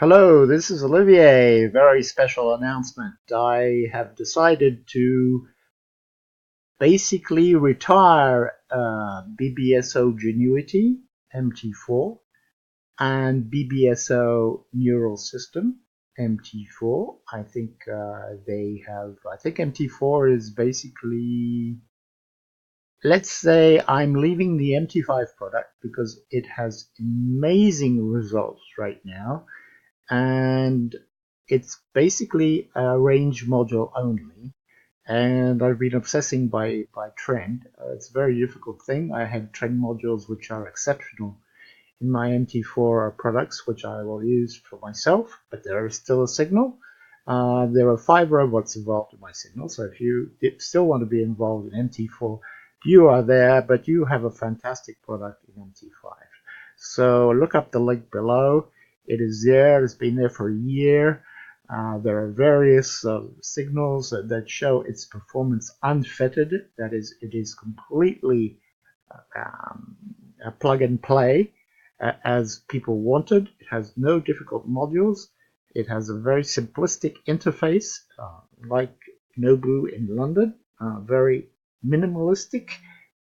Hello, this is Olivier. Very special announcement. I have decided to basically retire BBSO Genuity MT4 and BBSO Neural System MT4. I think I think MT4 is basically, let's say I'm leaving the MT5 product because it has amazing results right now. And it's basically a range module only. And I've been obsessing by trend. It's a very difficult thing. I had trend modules which are exceptional in my MT4 products, which I will use for myself, but there is still a signal. There are 5 robots involved in my signal, so if you still want to be involved in MT4, you are there, but you have a fantastic product in MT5. So look up the link below. It is there. It's been there for a year. There are various signals that show its performance unfettered. That is, it is completely a plug and play as people wanted. It has no difficult modules. It has a very simplistic interface, like Nobu in London, very minimalistic,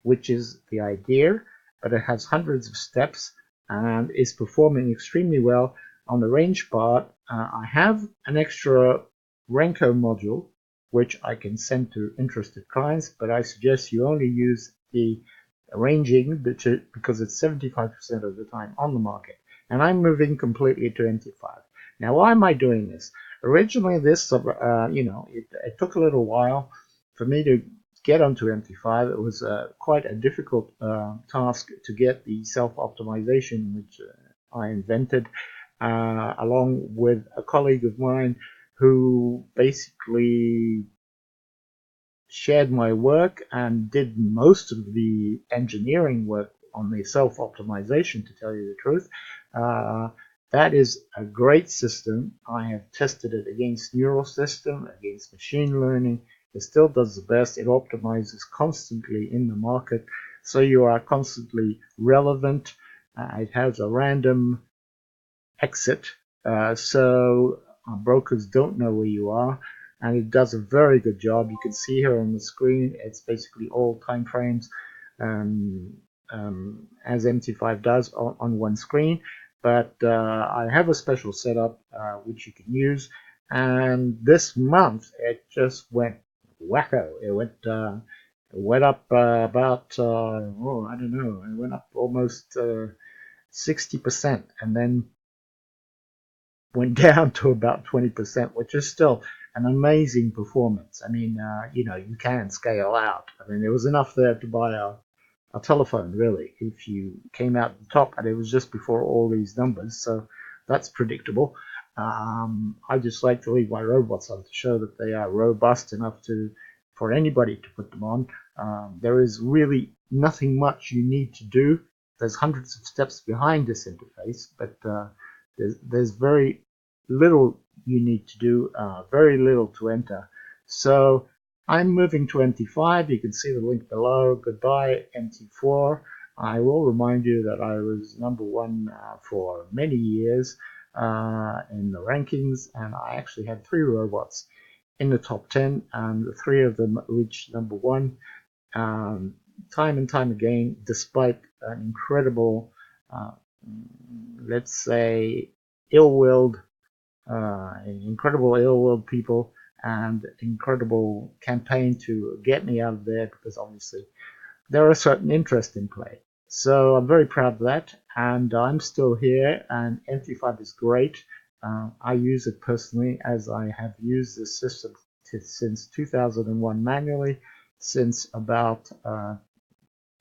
which is the idea, but it has hundreds of steps and is performing extremely well. On the range part, I have an extra Renko module, which I can send to interested clients, but I suggest you only use the ranging because it's 75% of the time on the market. And I'm moving completely to MT5. Now, why am I doing this? Originally, this, it took a little while for me to get onto MT5. It was quite a difficult task to get the self-optimization, which I invented, along with a colleague of mine who basically shared my work and did most of the engineering work on the self-optimization, to tell you the truth. That is a great system. I have tested it against neural system, against machine learning. It still does the best. It optimizes constantly in the market, so you are constantly relevant. It has a random exit, so brokers don't know where you are, and it does a very good job. You can see here on the screen, it's basically all time frames, as MT5 does on one screen. But I have a special setup which you can use, and this month it just went wacko. It went up about I don't know. It went up almost 60%, and then went down to about 20%, which is still an amazing performance. I mean, you can scale out. I mean, there was enough there to buy a telephone, really, if you came out the top, and it was just before all these numbers, so that's predictable. I just like to leave my robots on to show that they are robust enough for anybody to put them on. There is really nothing much you need to do. There's hundreds of steps behind this interface, but there's very little you need to do, very little to enter. So I'm moving to MT5. You can see the link below. Goodbye, MT4. I will remind you that I was #1 for many years in the rankings, and I actually had 3 robots in the top 10, and 3 of them reached #1 time and time again, despite an incredible, let's say, ill-willed, incredible ill-willed people, and incredible campaign to get me out of there, because obviously there are certain interests in play. So I'm very proud of that, and I'm still here, and MT5 is great. I use it personally, as I have used this system since 2001 manually. Since about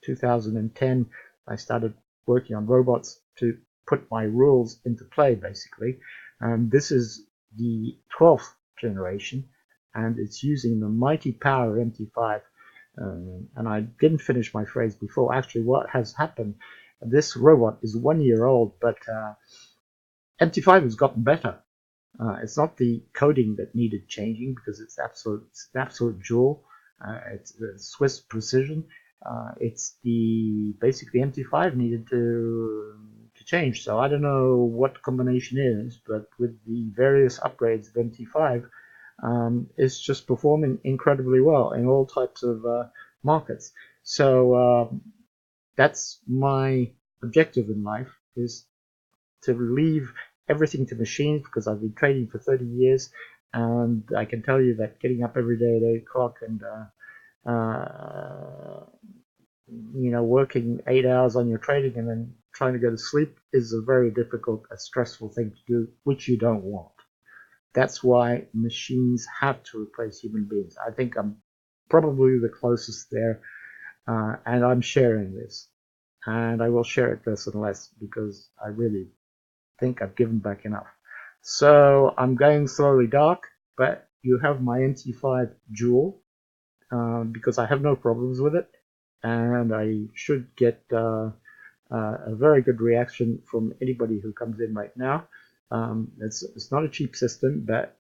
2010, I started working on robots to put my rules into play, basically. And this is the 12th generation, and it's using the mighty power of MT5. And I didn't finish my phrase before. Actually, what has happened, this robot is 1 year old, but MT5 has gotten better. It's not the coding that needed changing, because it's an absolute jewel. It's Swiss precision. It's basically MT5 needed to change. So I don't know what the combination is, but with the various upgrades of MT5, it's just performing incredibly well in all types of markets. So that's my objective in life, is to leave everything to machines, because I've been trading for 30 years, and I can tell you that getting up every day at 8 o'clock and working 8 hours on your trading and then trying to go to sleep is a very difficult, a stressful thing to do, which you don't want. That's why machines have to replace human beings. I think I'm probably the closest there, and I'm sharing this. And I will share it less and less, because I really think I've given back enough. So I'm going slowly dark, but you have my MT5 Jewel, because I have no problems with it, and I should get a very good reaction from anybody who comes in right now. It's not a cheap system, but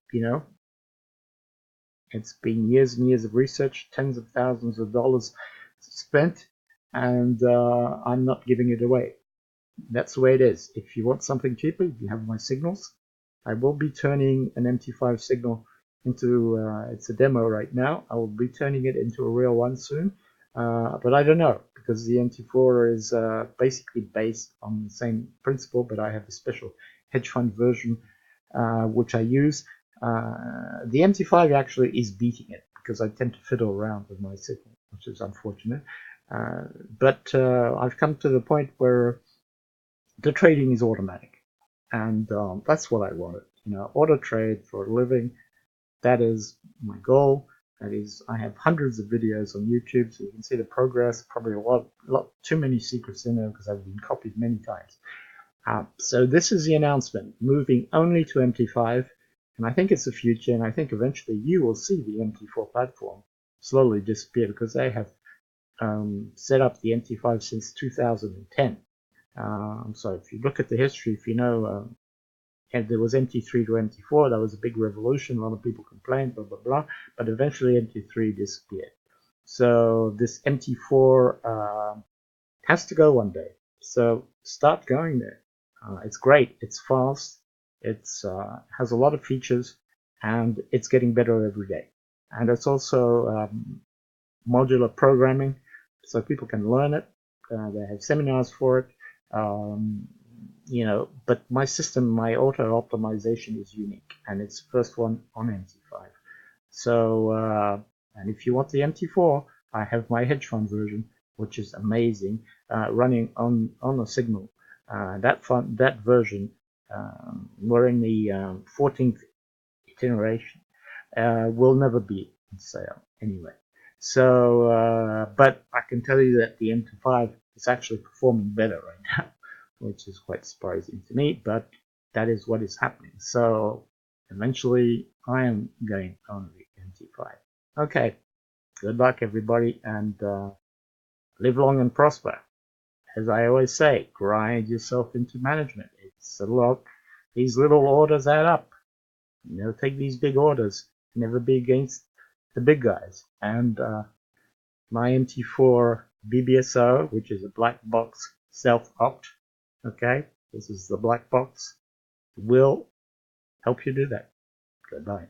it's been years and years of research, tens of thousands of dollars spent, and I'm not giving it away. That's the way it is. If you want something cheaper, you have my signals. I will be turning an MT5 signal into, it's a demo right now. I will be turning it into a real one soon. But I don't know, because the MT4 is basically based on the same principle, but I have a special hedge fund version which I use. The MT5 actually is beating it, because I tend to fiddle around with my signal, which is unfortunate. But I've come to the point where the trading is automatic, and that's what I wanted. Auto trade for a living. That is my goal. That is, I have hundreds of videos on YouTube, so you can see the progress. Probably a lot too many secrets in there, because I've been copied many times. So this is the announcement, moving only to MT5, and I think it's the future, and I think eventually you will see the MT4 platform slowly disappear, because they have set up the MT5 since 2010. So if you look at the history, if you know, and there was MT3 to MT4, that was a big revolution. A lot of people complained, blah, blah, blah. But eventually MT3 disappeared. So this MT4 has to go one day. So start going there. It's great. It's fast. It has a lot of features, and it's getting better every day. And it's also modular programming, so people can learn it. They have seminars for it. But my system, my auto optimization is unique, and it's the first one on MT5. So, and if you want the MT4, I have my hedge fund version, which is amazing, running on a signal. That version, we're in the 14th iteration, will never be on sale anyway. So, but I can tell you that the MT5 is actually performing better right now, which is quite surprising to me, but that is what is happening. So eventually I am going on the MT5. Okay, good luck everybody, and live long and prosper. As I always say, grind yourself into management. It's a lot. These little orders add up. Take these big orders. Never be against the big guys. And my MT4 BBSO, which is a black box self-opt, okay, this is the black box, will help you do that. Goodbye.